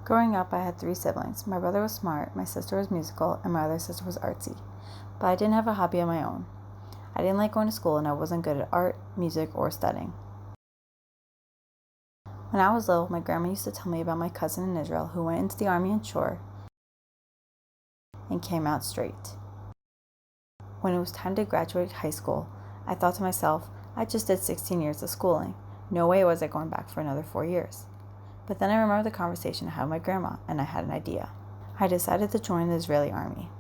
Growing up, I had 3 siblings. My brother was smart, my sister was musical, and my other sister was artsy. But I didn't have a hobby of my own. I didn't like going to school, and I wasn't good at art, music, or studying. When I was little, my grandma used to tell me about my cousin in Israel who went into the army on shore and came out straight. When it was time to graduate high school, I thought to myself, I just did 16 years of schooling. No way was I going back for another 4 years. But then I remembered the conversation I had with my grandma, and I had an idea. I decided to join the Israeli army.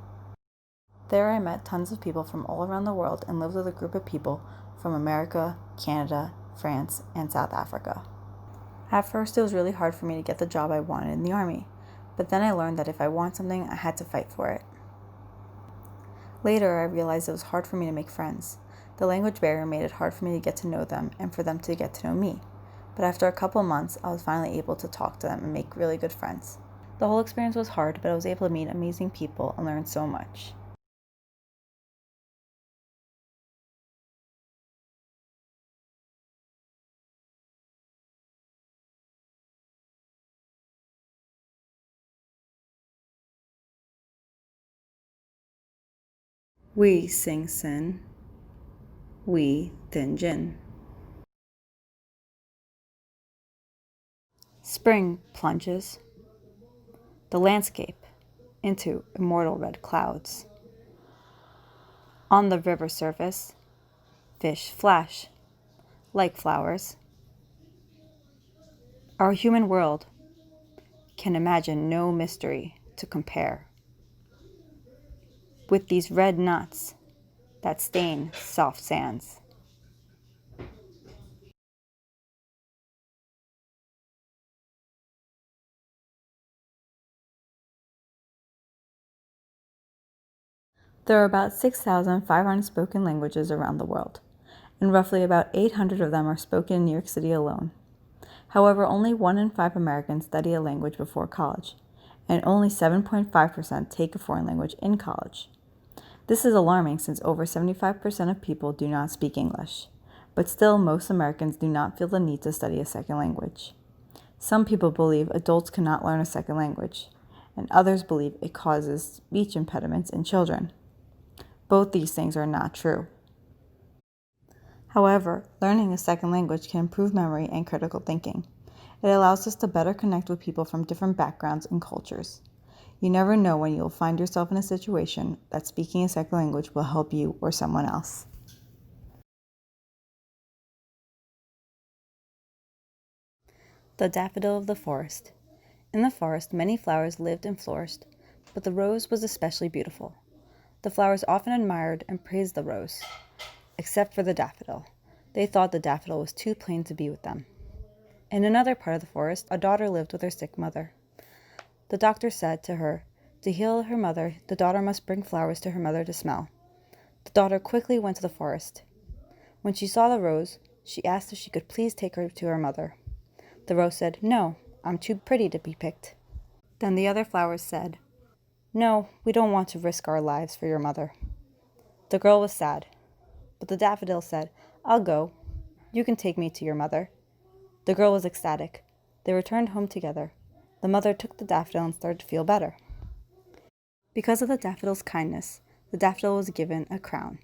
There I met tons of people from all around the world and lived with a group of people from America, Canada, France, and South Africa. At first, it was really hard for me to get the job I wanted in the army, but then I learned that if I want something, I had to fight for it. Later, I realized it was hard for me to make friends. The language barrier made it hard for me to get to know them and for them to get to know me. But after a couple months, I was finally able to talk to them and make really good friends. The whole experience was hard, but I was able to meet amazing people and learn so much. We sing sin. We Dinjin. Spring plunges the landscape into immortal red clouds. On the river surface, fish flash like flowers. Our human world can imagine no mystery to compare with these red knots that stain soft sands. There are about 6,500 spoken languages around the world, and roughly about 800 of them are spoken in New York City alone. However, only 1 in 5 Americans study a language before college, and only 7.5% take a foreign language in college. This is alarming since over 75% of people do not speak English, but still most Americans do not feel the need to study a second language. Some people believe adults cannot learn a second language, and others believe it causes speech impediments in children. Both these things are not true. However, learning a second language can improve memory and critical thinking. It allows us to better connect with people from different backgrounds and cultures. You never know when you'll find yourself in a situation that speaking a second language will help you or someone else. The daffodil of the forest. In the forest, many flowers lived and flourished, but the rose was especially beautiful. The flowers often admired and praised the rose, except for the daffodil. They thought the daffodil was too plain to be with them. In another part of the forest, a daughter lived with her sick mother. The doctor said to her, to heal her mother, the daughter must bring flowers to her mother to smell. The daughter quickly went to the forest. When she saw the rose, she asked if she could please take her to her mother. The rose said, "No, I'm too pretty to be picked." Then the other flowers said, "No, we don't want to risk our lives for your mother." The girl was sad, but the daffodil said, "I'll go. You can take me to your mother." The girl was ecstatic. They returned home together. The mother took the daffodil and started to feel better. Because of the daffodil's kindness, the daffodil was given a crown,